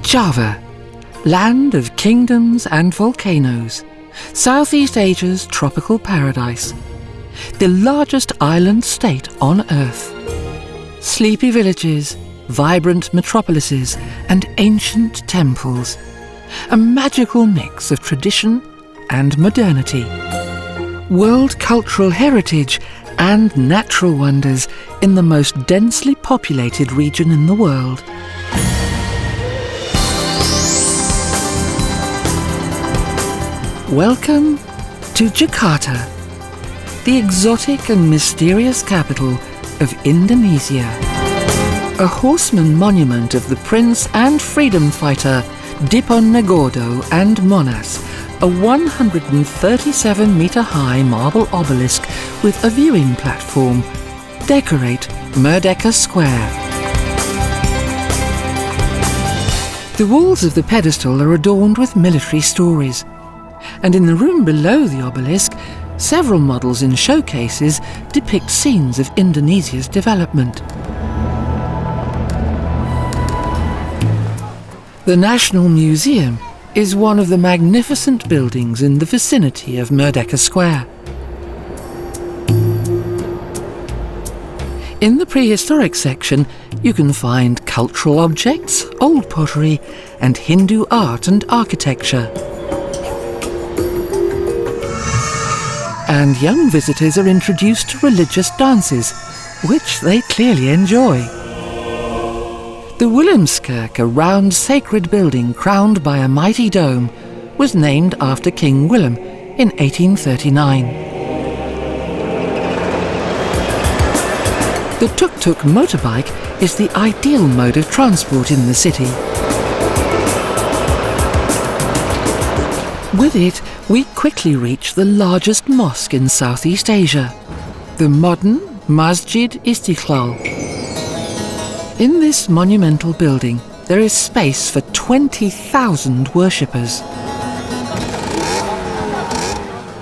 Java, land of kingdoms and volcanoes, Southeast Asia's tropical paradise, the largest island state on Earth. Sleepy villages, vibrant metropolises, and ancient temples. A magical mix of tradition and modernity. World cultural heritage and natural wonders in the most densely populated region in the world. Welcome to Jakarta, the exotic and mysterious capital of Indonesia. A horseman monument of the prince and freedom fighter Diponegoro and Monas, a 137-metre-high marble obelisk with a viewing platform, decorate Merdeka Square. The walls of the pedestal are adorned with military stories, and in the room below the obelisk, several models in showcases depict scenes of Indonesia's development. The National Museum is one of the magnificent buildings in the vicinity of Merdeka Square. In the prehistoric section, you can find cultural objects, old pottery, and Hindu art and architecture. And young visitors are introduced to religious dances, which they clearly enjoy. The Willemskerk, a round sacred building crowned by a mighty dome, was named after King Willem in 1839. The tuk-tuk motorbike is the ideal mode of transport in the city. With it, we quickly reach the largest mosque in Southeast Asia, the modern Masjid Istiqlal. In this monumental building, there is space for 20,000 worshippers.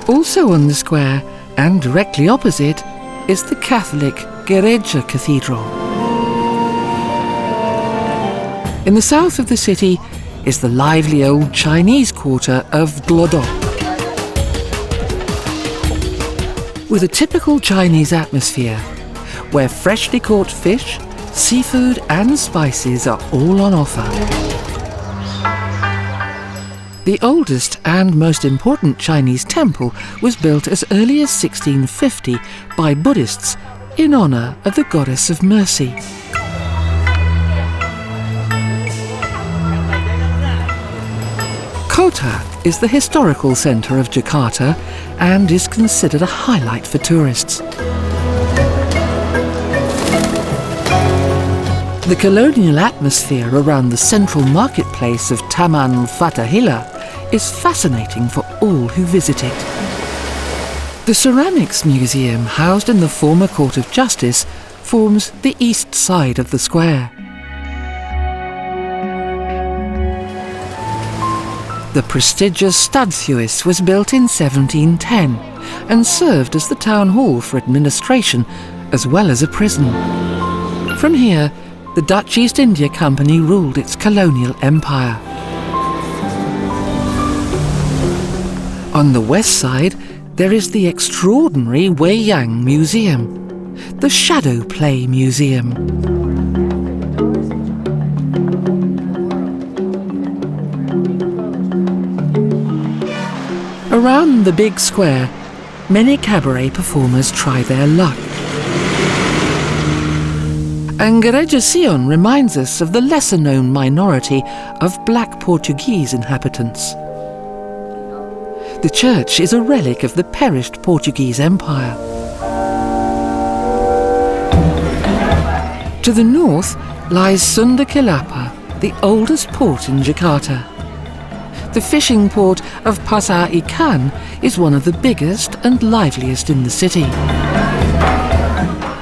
Also on the square, and directly opposite, is the Catholic Gereja Cathedral. In the south of the city is the lively old Chinese quarter of Glodok. With a typical Chinese atmosphere, where freshly caught fish, seafood and spices are all on offer. The oldest and most important Chinese temple was built as early as 1650 by Buddhists in honor of the goddess of mercy. Kota is the historical center of Jakarta and is considered a highlight for tourists. The colonial atmosphere around the central marketplace of Taman Fathahillah is fascinating for all who visit it. The Ceramics Museum, housed in the former Court of Justice, forms the east side of the square. The prestigious Stadhuis was built in 1710 and served as the town hall for administration as well as a prison. From here, the Dutch East India Company ruled its colonial empire. On the west side, there is the extraordinary Weiyang Museum, the Shadow Play Museum. Around the big square, many cabaret performers try their luck. Gereja Sion reminds us of the lesser-known minority of black Portuguese inhabitants. The church is a relic of the perished Portuguese Empire. To the north lies Sunda Kelapa, the oldest port in Jakarta. The fishing port of Pasar Ikan is one of the biggest and liveliest in the city.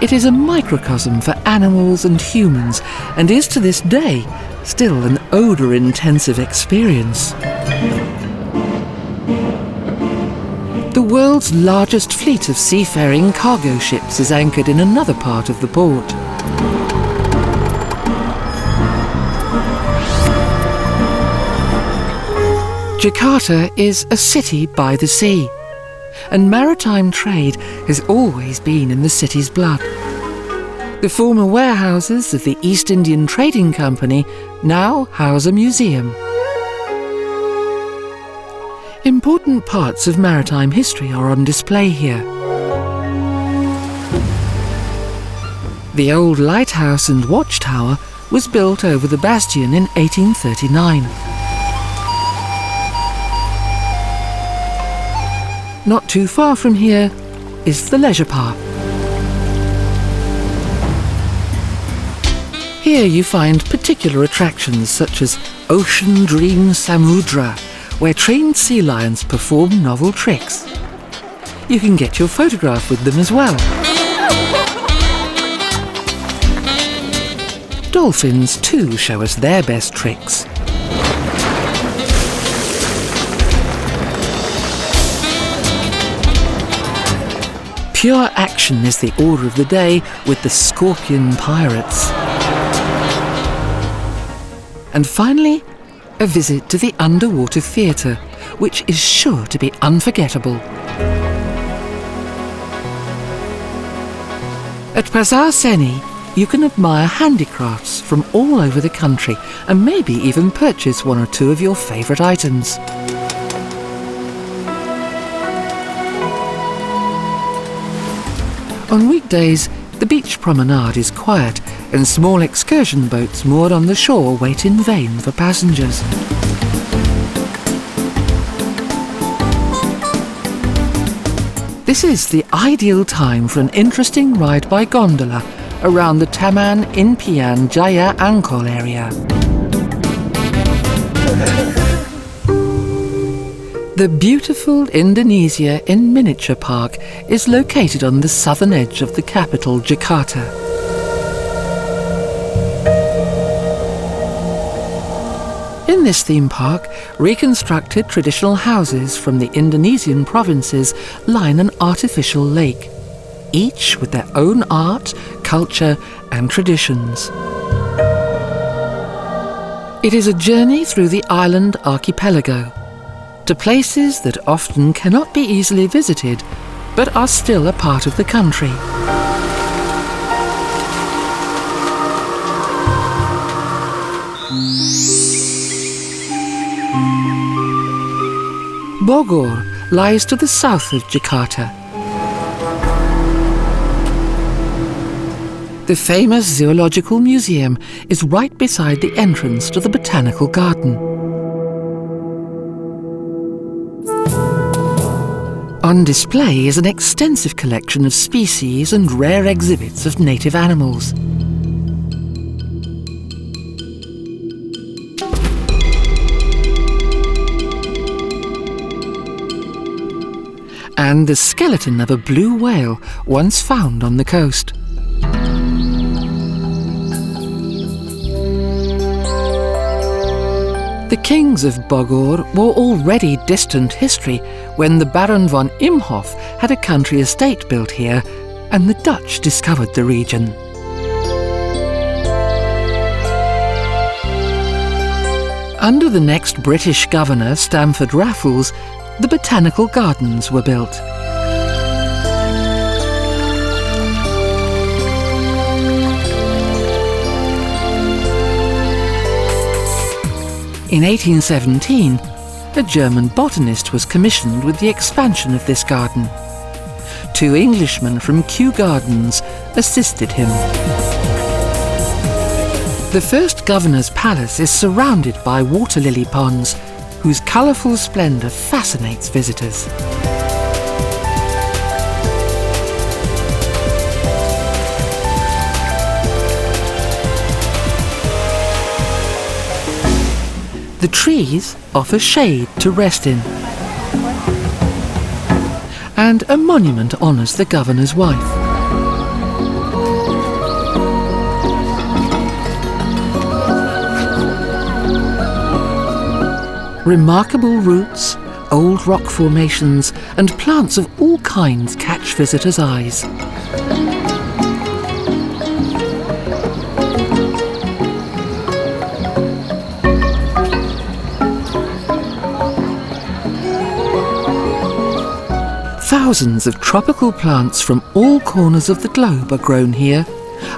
It is a microcosm for animals and humans and is to this day still an odour-intensive experience. The world's largest fleet of seafaring cargo ships is anchored in another part of the port. Jakarta is a city by the sea, and maritime trade has always been in the city's blood. The former warehouses of the East Indian Trading Company now house a museum. Important parts of maritime history are on display here. The old lighthouse and watchtower was built over the bastion in 1839. Not too far from here is the leisure park. Here you find particular attractions such as Ocean Dream Samudra, where trained sea lions perform novel tricks. You can get your photograph with them as well. Dolphins too show us their best tricks. Pure action is the order of the day with the scorpion pirates. And finally, a visit to the underwater theatre, which is sure to be unforgettable. At Pasar Seni, you can admire handicrafts from all over the country and maybe even purchase one or two of your favourite items. On weekdays, the beach promenade is quiet and small excursion boats moored on the shore wait in vain for passengers. This is the ideal time for an interesting ride by gondola around the Taman Impian Jaya Ancol area. The beautiful Indonesia in Miniature Park is located on the southern edge of the capital, Jakarta. In this theme park, reconstructed traditional houses from the Indonesian provinces line an artificial lake, each with their own art, culture and traditions. It is a journey through the island archipelago, to places that often cannot be easily visited, but are still a part of the country. Bogor lies to the south of Jakarta. The famous zoological museum is right beside the entrance to the botanical garden. On display is an extensive collection of species and rare exhibits of native animals. And the skeleton of a blue whale once found on the coast. The kings of Bogor were already distant history when the Baron von Imhoff had a country estate built here and the Dutch discovered the region. Under the next British governor, Stamford Raffles, the botanical gardens were built. In 1817, a German botanist was commissioned with the expansion of this garden. 2 Englishmen from Kew Gardens assisted him. The first governor's palace is surrounded by water lily ponds, whose colourful splendour fascinates visitors. The trees offer shade to rest in, and a monument honours the governor's wife. Remarkable roots, old rock formations, and plants of all kinds catch visitors' eyes. Thousands of tropical plants from all corners of the globe are grown here,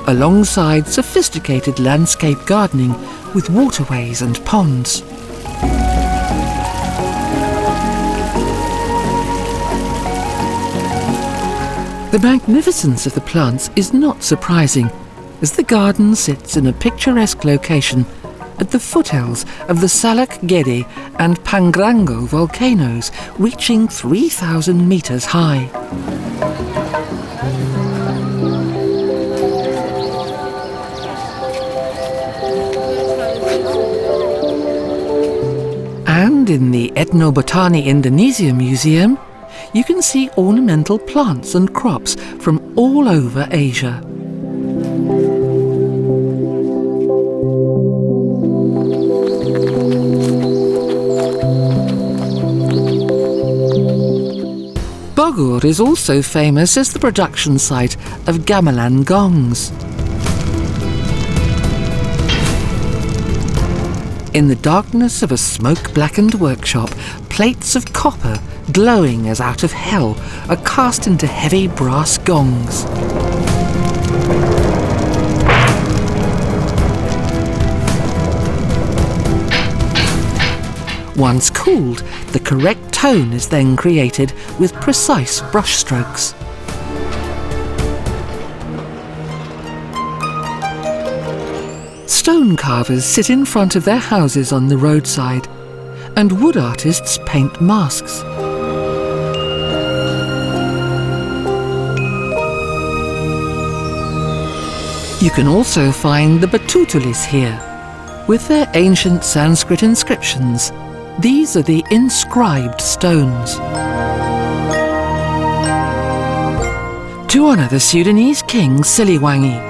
alongside sophisticated landscape gardening with waterways and ponds. The magnificence of the plants is not surprising, as the garden sits in a picturesque location at the foothills of the Salak, Gede and Pangrango volcanoes, reaching 3,000 meters high. And in the Ethnobotany Indonesia Museum, you can see ornamental plants and crops from all over Asia. Bogor is also famous as the production site of gamelan gongs. In the darkness of a smoke-blackened workshop, plates of copper, glowing as out of hell, are cast into heavy brass gongs. Once cooled, the correct tone is then created with precise brushstrokes. Stone carvers sit in front of their houses on the roadside, and wood artists paint masks. You can also find the Batutulis here. With their ancient Sanskrit inscriptions, these are the inscribed stones. To honour the Sudanese king Siliwangi.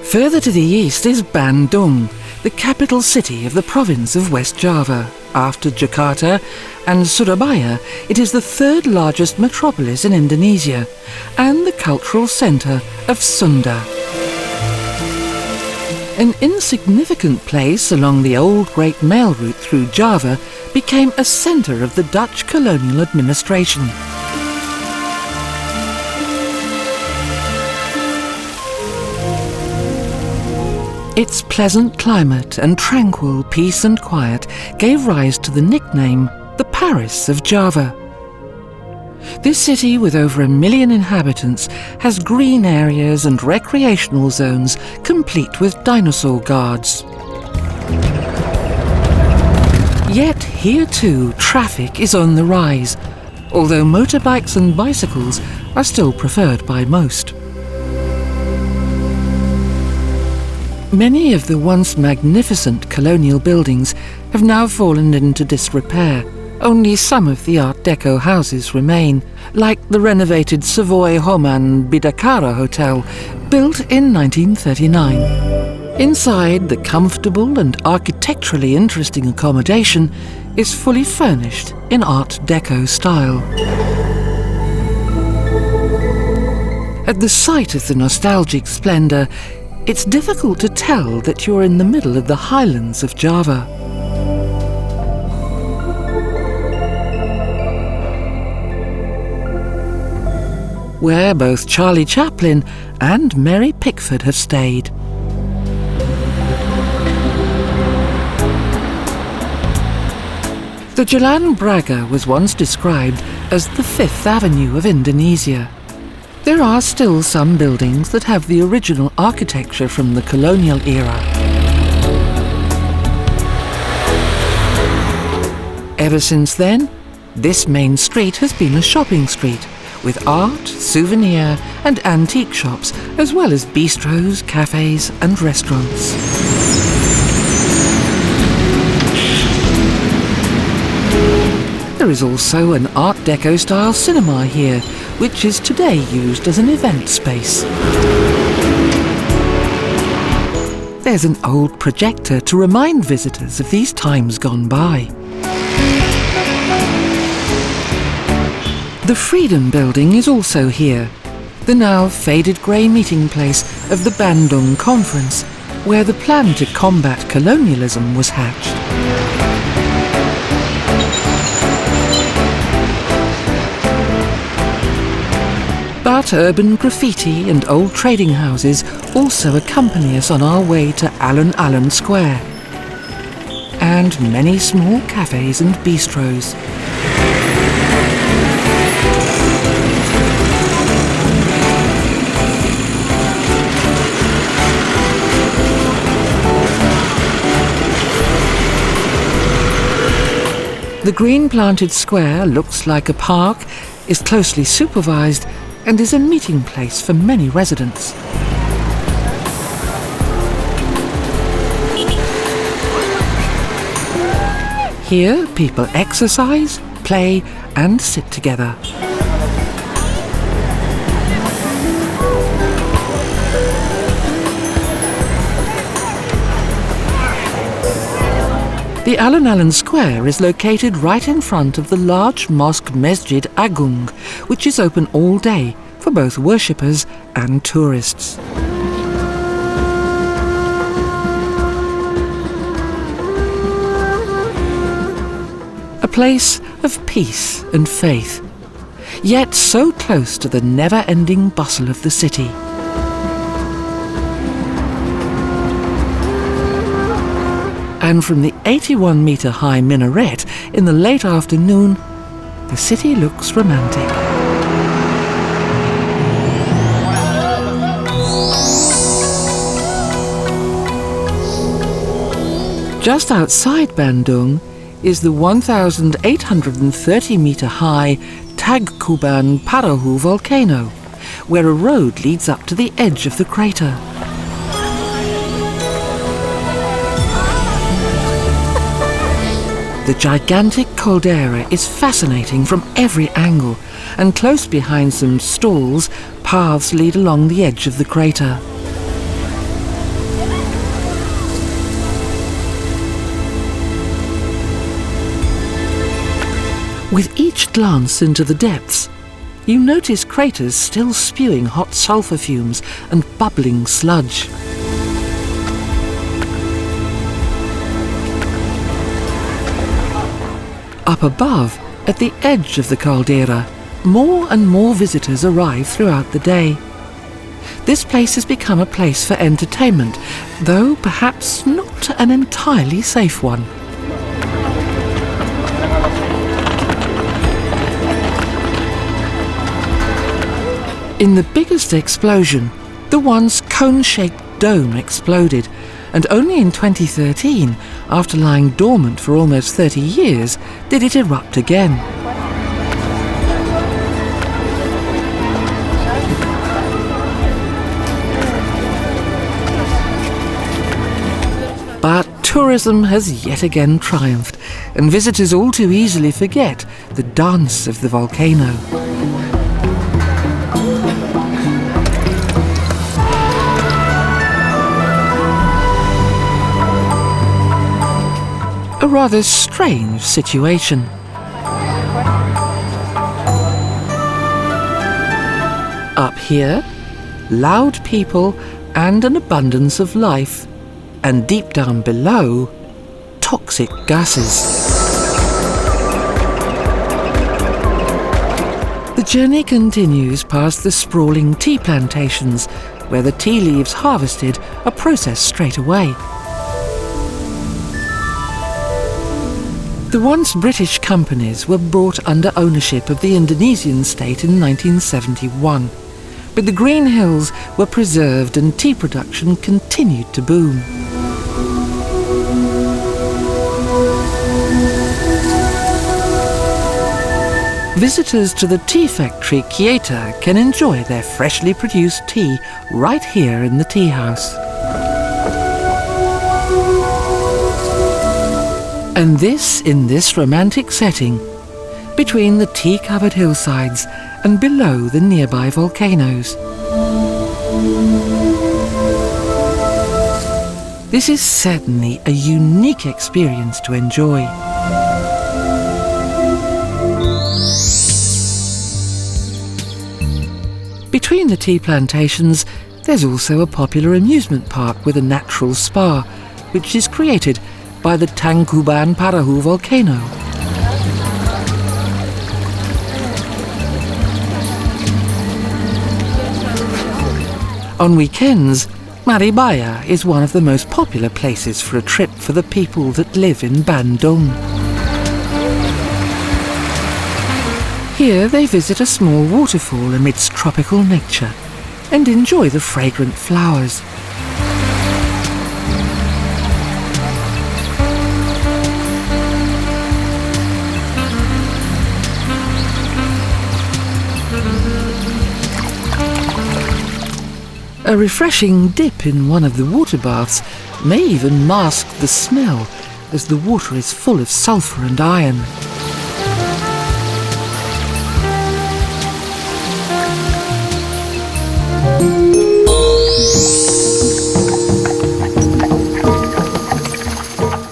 Further to the east is Bandung, the capital city of the province of West Java. After Jakarta and Surabaya, it is the third largest metropolis in Indonesia and the cultural centre of Sunda. An insignificant place along the old Great Mail route through Java became a centre of the Dutch colonial administration. Its pleasant climate and tranquil peace and quiet gave rise to the nickname the Paris of Java. This city, with over 1 million inhabitants, has green areas and recreational zones complete with dinosaur guards. Yet here too, traffic is on the rise, although motorbikes and bicycles are still preferred by most. Many of the once magnificent colonial buildings have now fallen into disrepair. Only some of the Art Deco houses remain, like the renovated Savoy Homan Bidakara Hotel, built in 1939. Inside, the comfortable and architecturally interesting accommodation is fully furnished in Art Deco style. At the sight of the nostalgic splendour, it's difficult to tell that you're in the middle of the highlands of Java. Where both Charlie Chaplin and Mary Pickford have stayed. The Jalan Braga was once described as the Fifth Avenue of Indonesia. There are still some buildings that have the original architecture from the colonial era. Ever since then, this main street has been a shopping street, with art, souvenir and antique shops, as well as bistros, cafes and restaurants. There is also an Art Deco-style cinema here, which is today used as an event space. There's an old projector to remind visitors of these times gone by. The Freedom Building is also here. the now faded grey meeting place of the Bandung Conference, where the plan to combat colonialism was hatched. But urban graffiti and old trading houses also accompany us on our way to Alun-Alun Square, and many small cafes and bistros. The green-planted square looks like a park, is closely supervised, and is a meeting place for many residents. Here, people exercise, play, and sit together. The Alun-Alun Square is located right in front of the large mosque Masjid Agung, which is open all day for both worshippers and tourists. A place of peace and faith, yet so close to the never-ending bustle of the city. And from the 81-metre-high minaret in the late afternoon, the city looks romantic. Just outside Bandung is the 1,830-metre-high Tangkuban Parahu volcano, where a road leads up to the edge of the crater. The gigantic caldera is fascinating from every angle, and close behind some stalls, paths lead along the edge of the crater. With each glance into the depths, you notice craters still spewing hot sulfur fumes and bubbling sludge. Up above, at the edge of the caldera, more and more visitors arrive throughout the day. This place has become a place for entertainment, though perhaps not an entirely safe one. In the biggest explosion, the once cone-shaped dome exploded, and only in 2013, after lying dormant for almost 30 years, did it erupt again. But tourism has yet again triumphed, and visitors all too easily forget the dance of the volcano. A rather strange situation. Up here, loud people and an abundance of life, and deep down below, toxic gases. The journey continues past the sprawling tea plantations, where the tea leaves harvested are processed straight away. The once British companies were brought under ownership of the Indonesian state in 1971, but the green hills were preserved and tea production continued to boom. Visitors to the tea factory Ciater can enjoy their freshly produced tea right here in the tea house. And this in this romantic setting, between the tea-covered hillsides and below the nearby volcanoes. This is certainly a unique experience to enjoy. Between Between the tea plantations, there's also a popular amusement park with a natural spa, which is created by the Tangkuban Parahu volcano. On weekends, Maribaya is one of the most popular places for a trip for the people that live in Bandung. Here they visit a small waterfall amidst tropical nature and enjoy the fragrant flowers. A refreshing dip in one of the water baths may even mask the smell, as the water is full of sulphur and iron.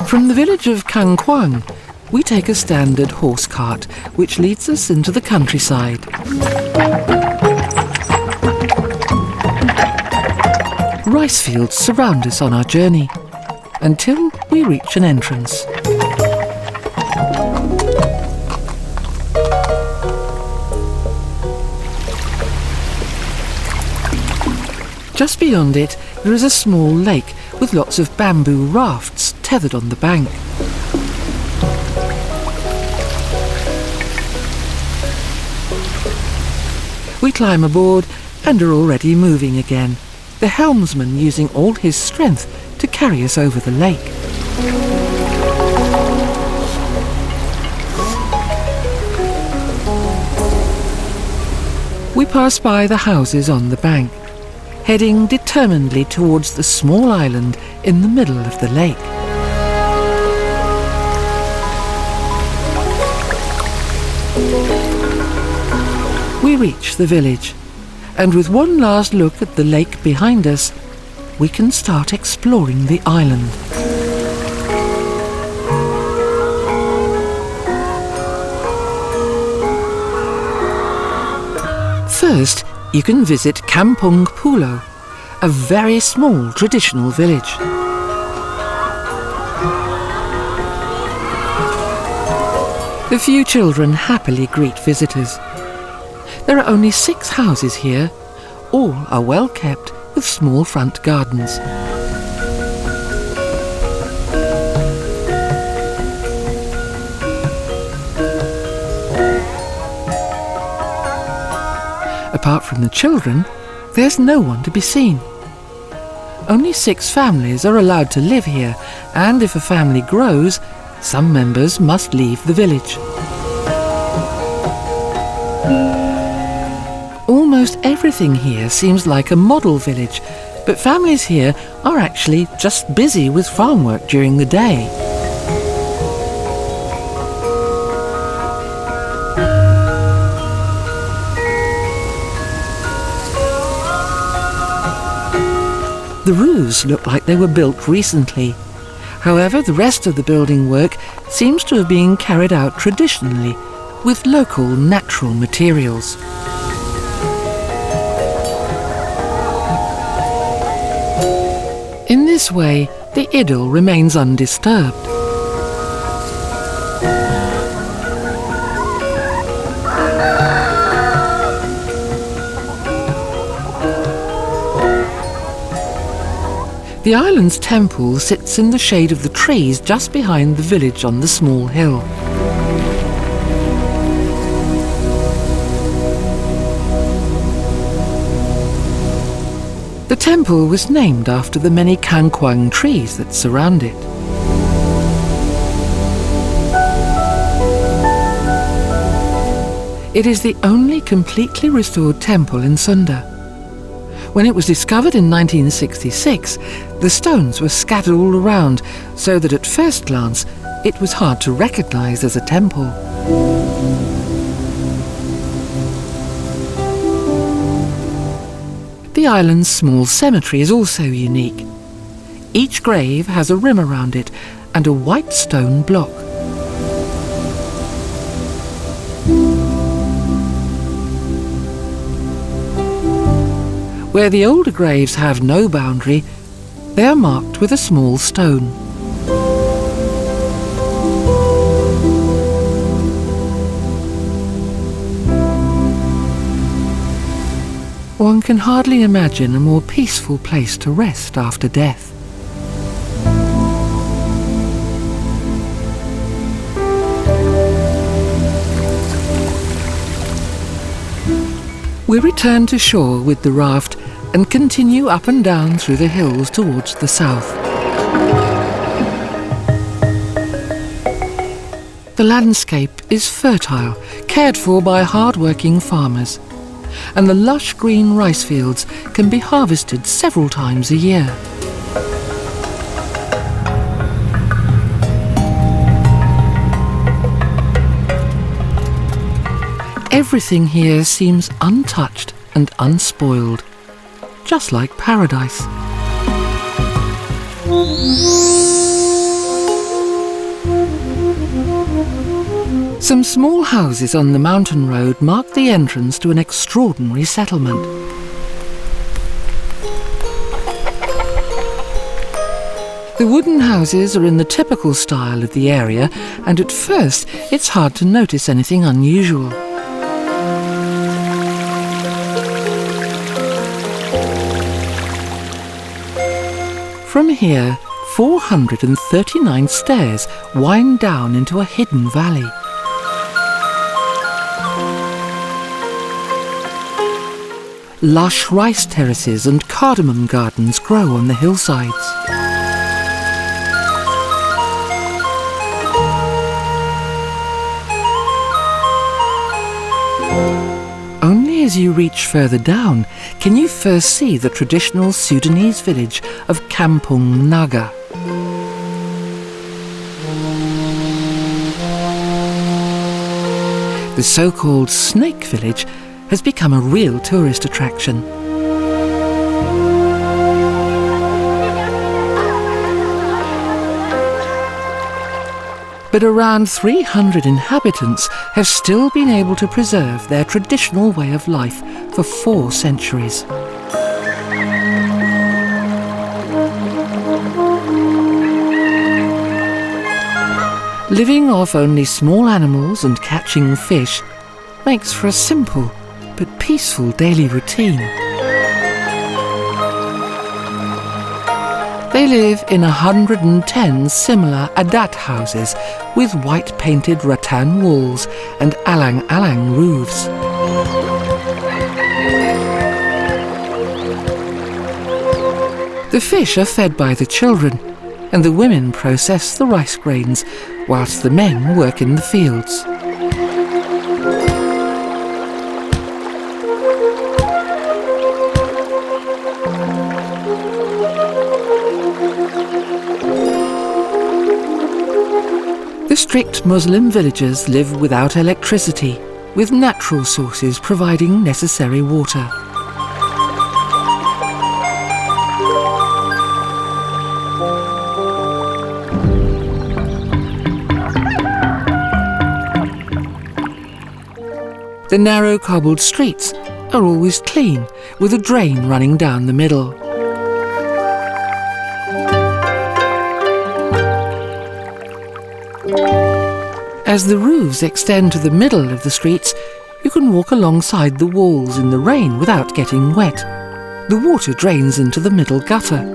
From the village of Kangkwang, we take a standard horse cart, which leads us into the countryside. Rice fields surround us on our journey, until we reach an entrance. Just beyond it, there is a small lake with lots of bamboo rafts tethered on the bank. We climb aboard and are already moving again, the helmsman using all his strength to carry us over the lake. We pass by the houses on the bank, heading determinedly towards the small island in the middle of the lake. We reach the village, and with one last look at the lake behind us, we can start exploring the island. First, you can visit Kampung Pulo, a very small traditional village. A few children happily greet visitors. There are only 6 houses here. All are well kept with small front gardens. Apart from the children, there's no one to be seen. Only 6 families are allowed to live here, and if a family grows, some members must leave the village. Almost everything here seems like a model village, but families here are actually just busy with farm work during the day. The roofs look like they were built recently. However, the rest of the building work seems to have been carried out traditionally with local natural materials. In this way, the idyll remains undisturbed. The island's temple sits in the shade of the trees just behind the village on the small hill. The temple was named after the many kangkwang trees that surround it. It is the only completely restored temple in Sunda. When it was discovered in 1966, the stones were scattered all around, so that at first glance it was hard to recognize as a temple. The island's small cemetery is also unique. Each grave has a rim around it and a white stone block. Where the older graves have no boundary, they are marked with a small stone. One can hardly imagine a more peaceful place to rest after death. We return to shore with the raft and continue up and down through the hills towards the south. The landscape is fertile, cared for by hard-working farmers, and the lush green rice fields can be harvested several times a year. Everything here seems untouched and unspoiled, just like paradise. Some small houses on the mountain road mark the entrance to an extraordinary settlement. The wooden houses are in the typical style of the area, and at first it's hard to notice anything unusual. From here, 439 stairs wind down into a hidden valley. Lush rice terraces and cardamom gardens grow on the hillsides. Only as you reach further down can you first see the traditional Sudanese village of Kampung Naga. The so-called snake village has become a real tourist attraction. But around 300 inhabitants have still been able to preserve their traditional way of life for 4 centuries. Living off only small animals and catching fish makes for a simple but peaceful daily routine. They live in 110 similar adat houses with white painted rattan walls and alang-alang roofs. The fish are fed by the children, and the women process the rice grains, whilst the men work in the fields. The strict Muslim villagers live without electricity, with natural sources providing necessary water. The narrow cobbled streets are always clean, with a drain running down the middle. As the roofs extend to the middle of the streets, you can walk alongside the walls in the rain without getting wet. The water drains into the middle gutter.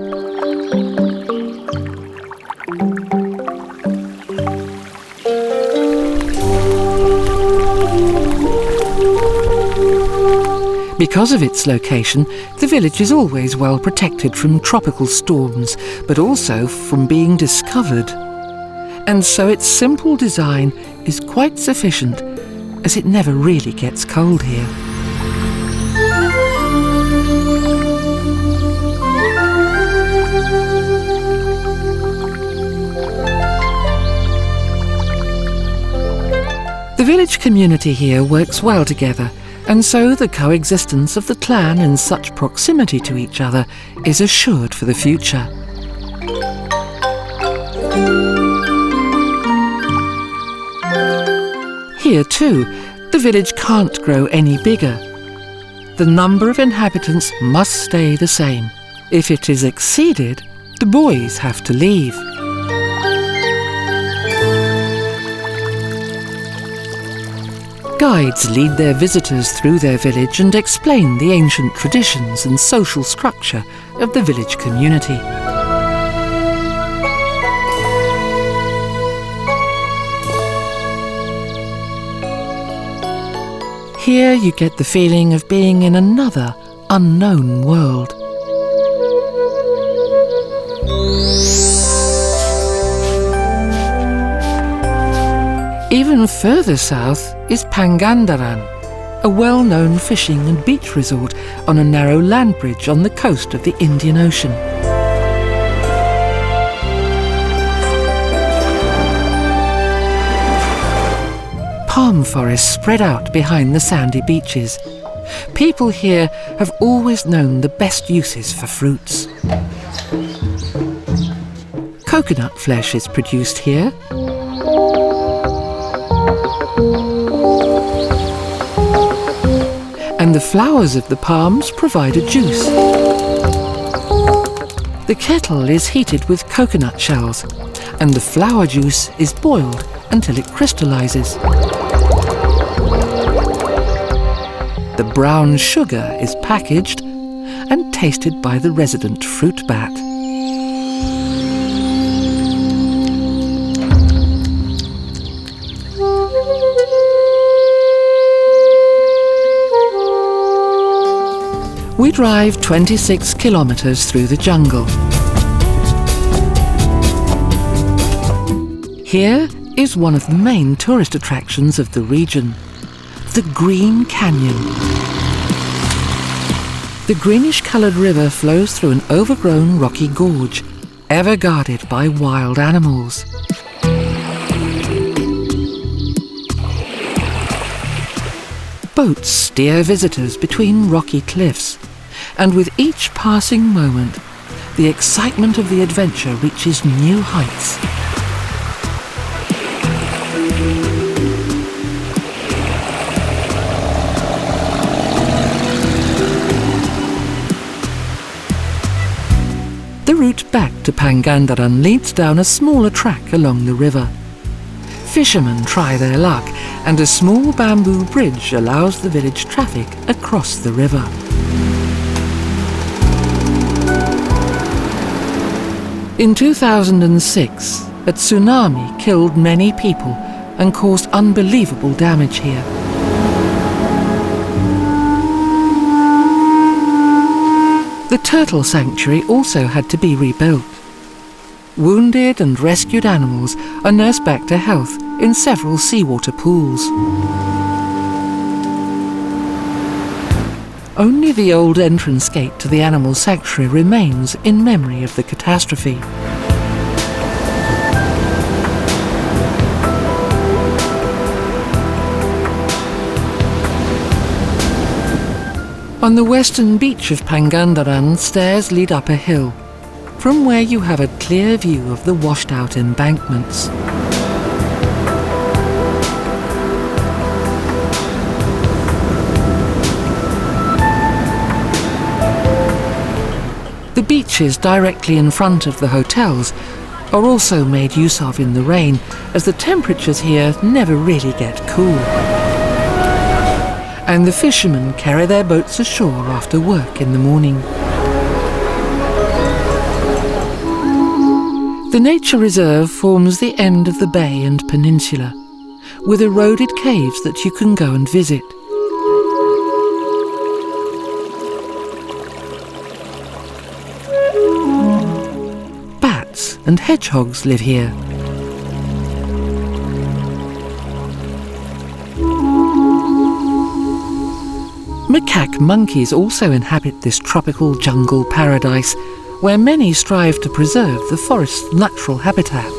Because of its location, the village is always well protected from tropical storms, but also from being discovered. And so its simple design is quite sufficient, as it never really gets cold here. The village community here works well together, and so the coexistence of the clan in such proximity to each other is assured for the future. Here too, the village can't grow any bigger. the number of inhabitants must stay the same. If it is exceeded, the boys have to leave. Guides lead their visitors through their village and explain the ancient traditions and social structure of the village community. Here you get the feeling of being in another, unknown world. Even further south is Pangandaran, a well-known fishing and beach resort on a narrow land bridge on the coast of the Indian Ocean. Palm forests spread out behind the sandy beaches. People here have always known the best uses for fruits. Coconut flesh is produced here. And the flowers of the palms provide a juice. The kettle is heated with coconut shells, and the flower juice is boiled until it crystallizes. The brown sugar is packaged and tasted by the resident fruit bat. We drive 26 kilometers through the jungle. Here is one of the main tourist attractions of the region, the Green Canyon. The greenish-coloured river flows through an overgrown rocky gorge, ever guarded by wild animals. Boats steer visitors between rocky cliffs, and with each passing moment, the excitement of the adventure reaches new heights. The route back to Pangandaran leads down a smaller track along the river. Fishermen try their luck, and a small bamboo bridge allows the village traffic across the river. In 2006, a tsunami killed many people and caused unbelievable damage here. The turtle sanctuary also had to be rebuilt. Wounded and rescued animals are nursed back to health in several seawater pools. Only the old entrance gate to the animal sanctuary remains in memory of the catastrophe. On the western beach of Pangandaran, stairs lead up a hill, from where you have a clear view of the washed-out embankments. The beaches directly in front of the hotels are also made use of in the rain, as the temperatures here never really get cool. And the fishermen carry their boats ashore after work in the morning. The nature reserve forms the end of the bay and peninsula, with eroded caves that you can go and visit. Bats and hedgehogs live here. Macaque monkeys also inhabit this tropical jungle paradise, where many strive to preserve the forest's natural habitat.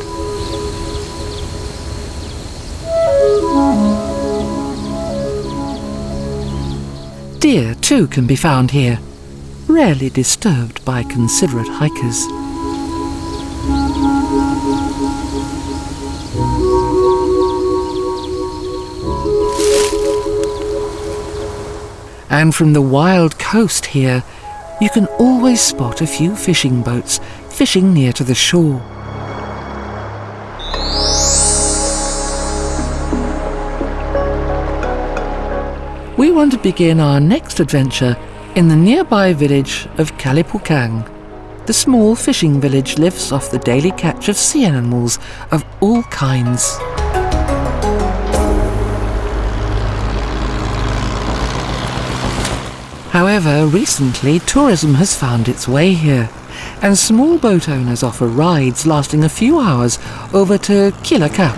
Deer too can be found here, rarely disturbed by considerate hikers. And from the wild coast here, you can always spot a few fishing boats fishing near to the shore. We want to begin our next adventure in the nearby village of Kalipukang. The small fishing village lives off the daily catch of sea animals of all kinds. However, recently tourism has found its way here, and small boat owners offer rides lasting a few hours over to Cilacap.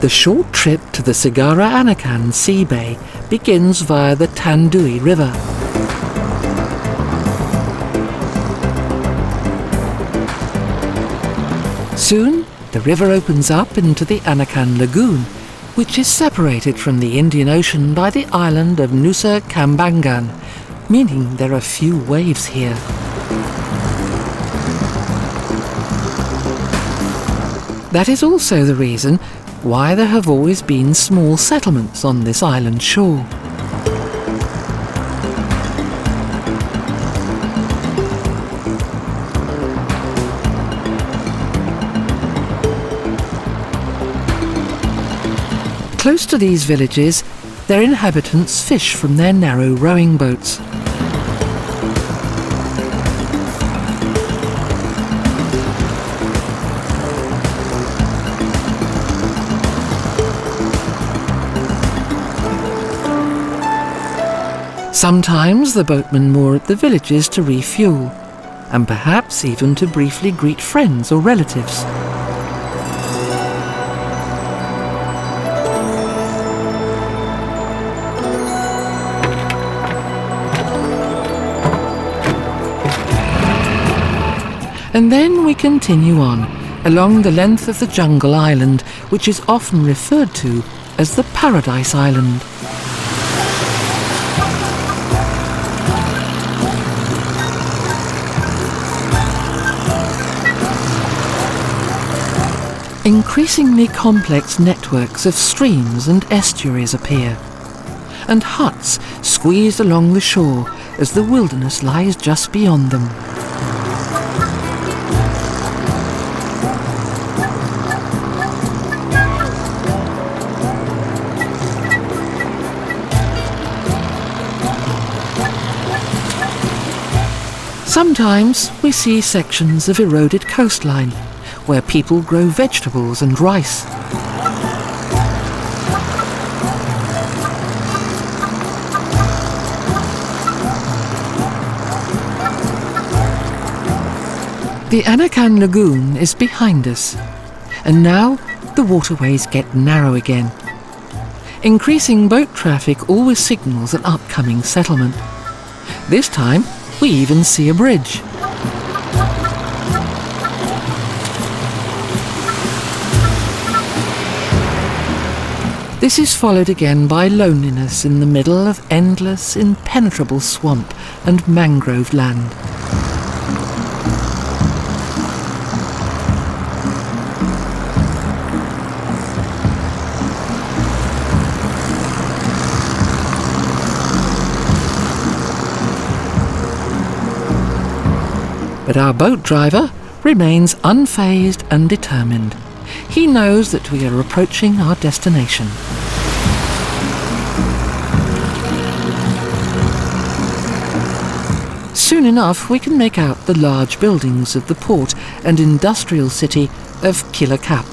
The short trip to the Segara Anakan Sea Bay begins via the Tandui River. Soon, the river opens up into the Anakan Lagoon, which is separated from the Indian Ocean by the island of Nusa Kambangan, meaning there are few waves here. That is also the reason why there have always been small settlements on this island shore. Close to these villages, their inhabitants fish from their narrow rowing boats. Sometimes the boatmen moor at the villages to refuel, and perhaps even to briefly greet friends or relatives. And then we continue on, along the length of the jungle island, which is often referred to as the Paradise Island. Increasingly complex networks of streams and estuaries appear, and huts squeeze along the shore as the wilderness lies just beyond them. Sometimes we see sections of eroded coastline where people grow vegetables and rice. The Anakan Lagoon is behind us, and now the waterways get narrow again. Increasing boat traffic always signals an upcoming settlement. This time, we even see a bridge. This is followed again by loneliness in the middle of endless, impenetrable swamp and mangrove land. But our boat driver remains unfazed and determined. He knows that we are approaching our destination. Soon enough we can make out the large buildings of the port and industrial city of Cilacap,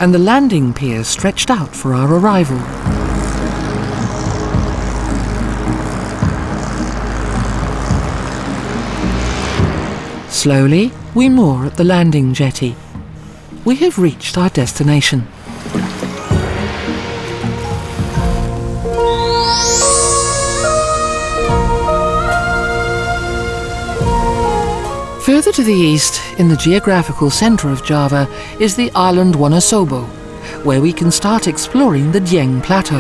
and the landing pier stretched out for our arrival. Slowly we moor at the landing jetty. We have reached our destination. Further to the east, in the geographical centre of Java, is the island Wonosobo, where we can start exploring the Dieng Plateau.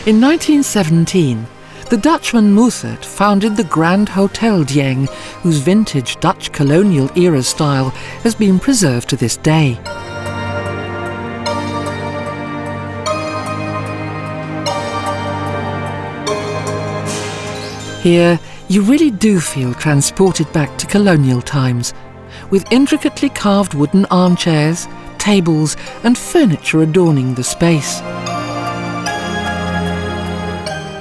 In 1917, The Dutchman Mussert founded the Grand Hotel Dieng, whose vintage Dutch colonial era style has been preserved to this day. Here, you really do feel transported back to colonial times, with intricately carved wooden armchairs, tables and furniture adorning the space.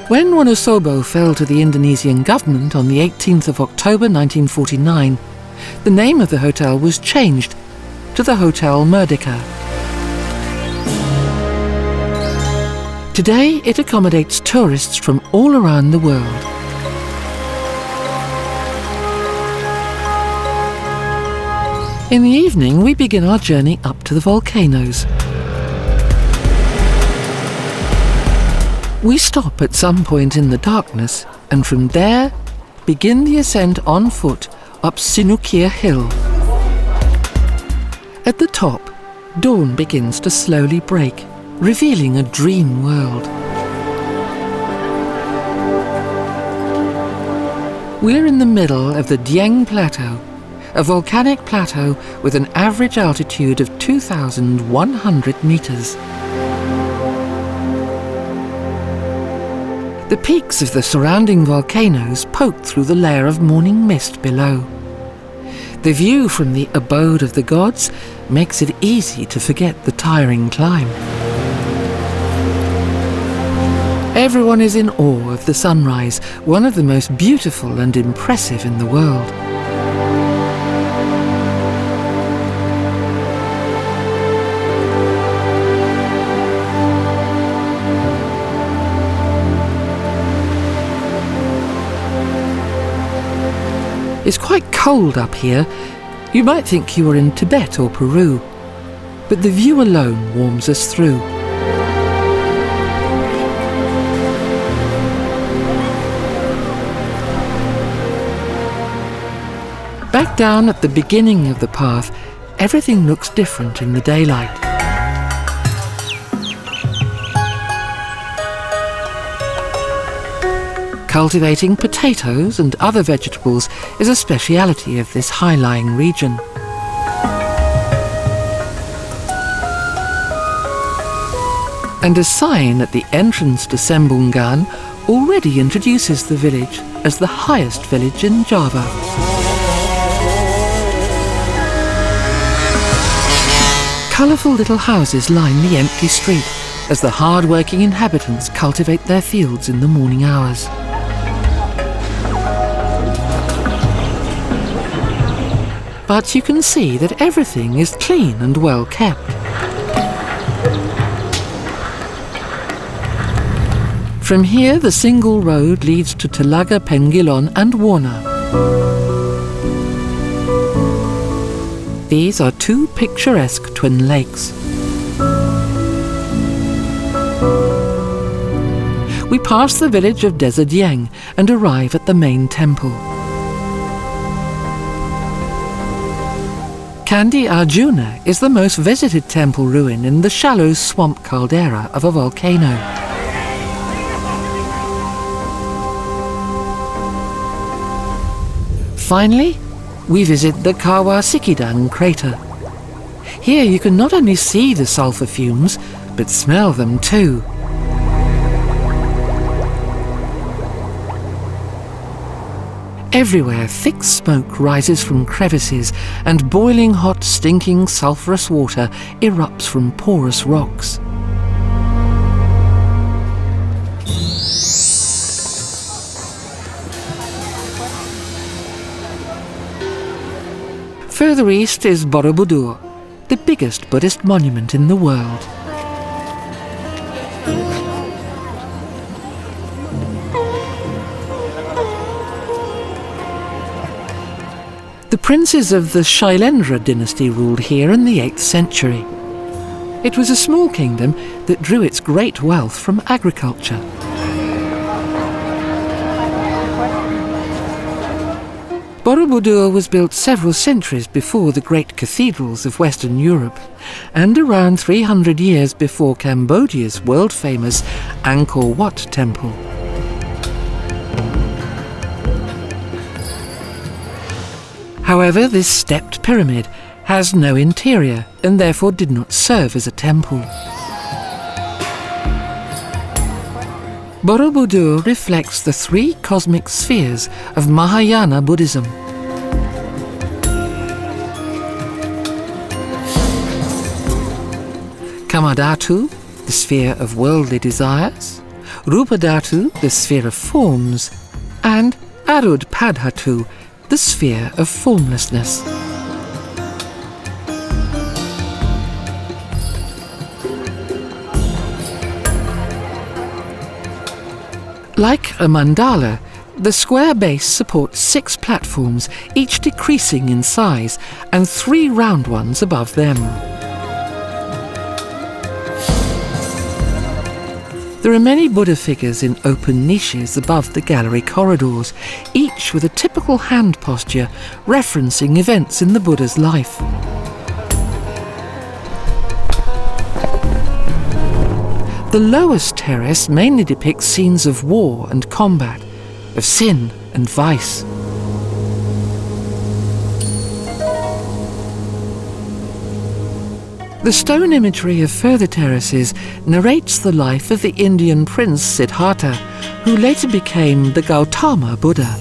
When Wonosobo fell to the Indonesian government on the 18th of October 1949, the name of the hotel was changed to the Hotel Merdeka. Today it accommodates tourists from all around the world. In the evening we begin our journey up to the volcanoes. We stop at some point in the darkness and from there begin the ascent on foot up Sinukir Hill. At the top, dawn begins to slowly break, revealing a dream world. We're in the middle of the Dieng Plateau, a volcanic plateau with an average altitude of 2,100 meters. The peaks of the surrounding volcanoes poke through the layer of morning mist below. The view from the abode of the gods makes it easy to forget the tiring climb. Everyone is in awe of the sunrise, one of the most beautiful and impressive in the world. It's quite cold up here. You might think you were in Tibet or Peru, but the view alone warms us through. Back down at the beginning of the path, everything looks different in the daylight. Cultivating potatoes and other vegetables is a speciality of this high-lying region. And a sign at the entrance to Sembungan already introduces the village as the highest village in Java. Colourful little houses line the empty street as the hard-working inhabitants cultivate their fields in the morning hours. But you can see that everything is clean and well kept. From here, the single road leads to Telaga Pengilon and Warna. These are two picturesque twin lakes. We pass the village of Desa Dieng and arrive at the main temple. Candi Arjuna is the most visited temple ruin in the shallow swamp caldera of a volcano. Finally, we visit the Kawah Sikidang crater. Here you can not only see the sulfur fumes, but smell them too. Everywhere thick smoke rises from crevices and boiling hot, stinking, sulphurous water erupts from porous rocks. Further east is Borobudur, the biggest Buddhist monument in the world. The princes of the Shailendra dynasty ruled here in the 8th century. It was a small kingdom that drew its great wealth from agriculture. Borobudur was built several centuries before the great cathedrals of Western Europe, and around 300 years before Cambodia's world-famous Angkor Wat temple. However, this stepped pyramid has no interior and therefore did not serve as a temple. Borobudur reflects the three cosmic spheres of Mahayana Buddhism. Kamadhatu, the sphere of worldly desires, Rupadhatu, the sphere of forms, and Arudpadhatu, the sphere of formlessness. Like a mandala, the square base supports 6 platforms, each decreasing in size, and 3 round ones above them. There are many Buddha figures in open niches above the gallery corridors, each with a typical hand posture referencing events in the Buddha's life. The lowest terrace mainly depicts scenes of war and combat, of sin and vice. The stone imagery of further terraces narrates the life of the Indian prince Siddhartha, who later became the Gautama Buddha.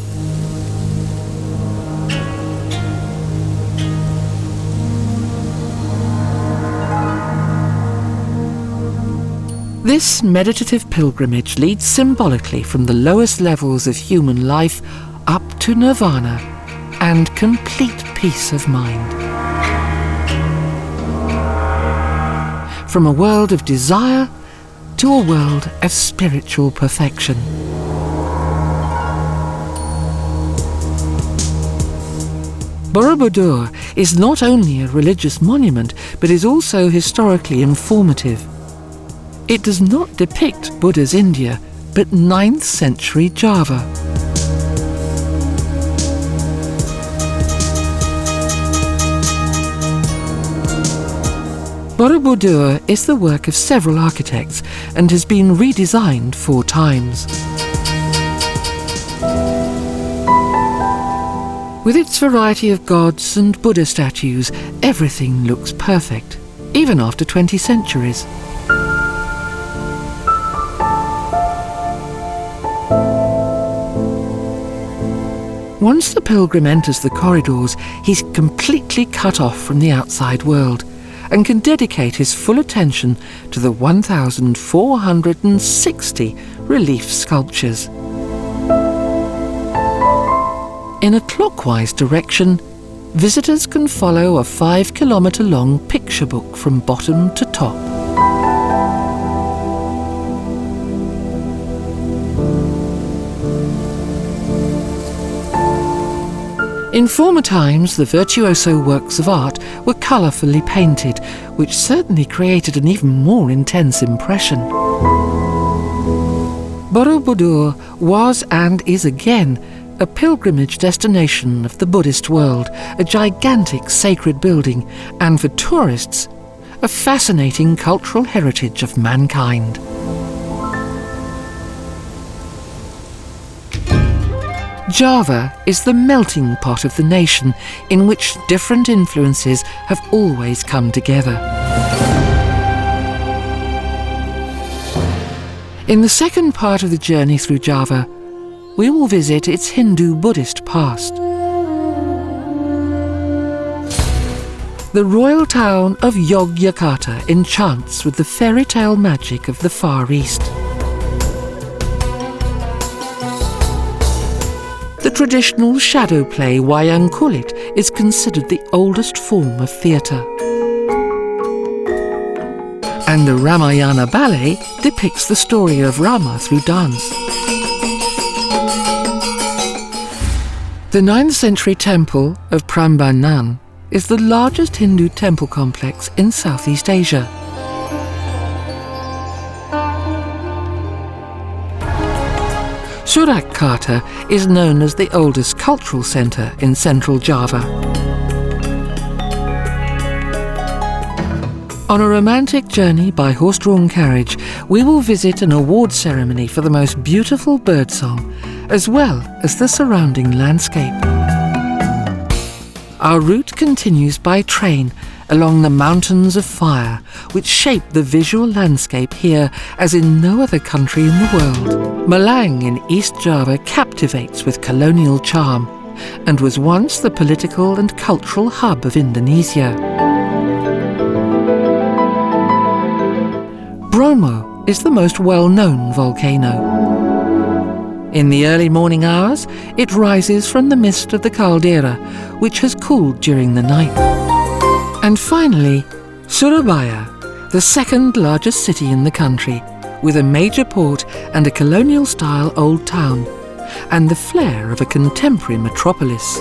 This meditative pilgrimage leads symbolically from the lowest levels of human life up to nirvana and complete peace of mind. From a world of desire to a world of spiritual perfection. Borobudur is not only a religious monument, but is also historically informative. It does not depict Buddha's India, but 9th century Java. Borobudur is the work of several architects and has been redesigned 4 times. With its variety of gods and Buddha statues, everything looks perfect, even after 20 centuries. Once the pilgrim enters the corridors, he's completely cut off from the outside world and can dedicate his full attention to the 1,460 relief sculptures. In a clockwise direction, visitors can follow a 5-kilometre-long picture book from bottom to top. In former times, the virtuoso works of art were colourfully painted, which certainly created an even more intense impression. Borobudur was and is again a pilgrimage destination of the Buddhist world, a gigantic sacred building, and for tourists, a fascinating cultural heritage of mankind. Java is the melting pot of the nation in which different influences have always come together. In the second part of the journey through Java, we will visit its Hindu-Buddhist past. The royal town of Yogyakarta enchants with the fairy tale magic of the Far East. The traditional shadow play wayang kulit is considered the oldest form of theatre. And the Ramayana ballet depicts the story of Rama through dance. The 9th century temple of Prambanan is the largest Hindu temple complex in Southeast Asia. Surakarta is known as the oldest cultural centre in central Java. On a romantic journey by horse-drawn carriage, we will visit an award ceremony for the most beautiful birdsong, as well as the surrounding landscape. Our route continues by train along the mountains of fire, which shape the visual landscape here as in no other country in the world. Malang in East Java captivates with colonial charm and was once the political and cultural hub of Indonesia. Bromo is the most well-known volcano. In the early morning hours, it rises from the mist of the caldera, which has cooled during the night. And finally, Surabaya, the second largest city in the country, with a major port and a colonial-style old town, and the flair of a contemporary metropolis.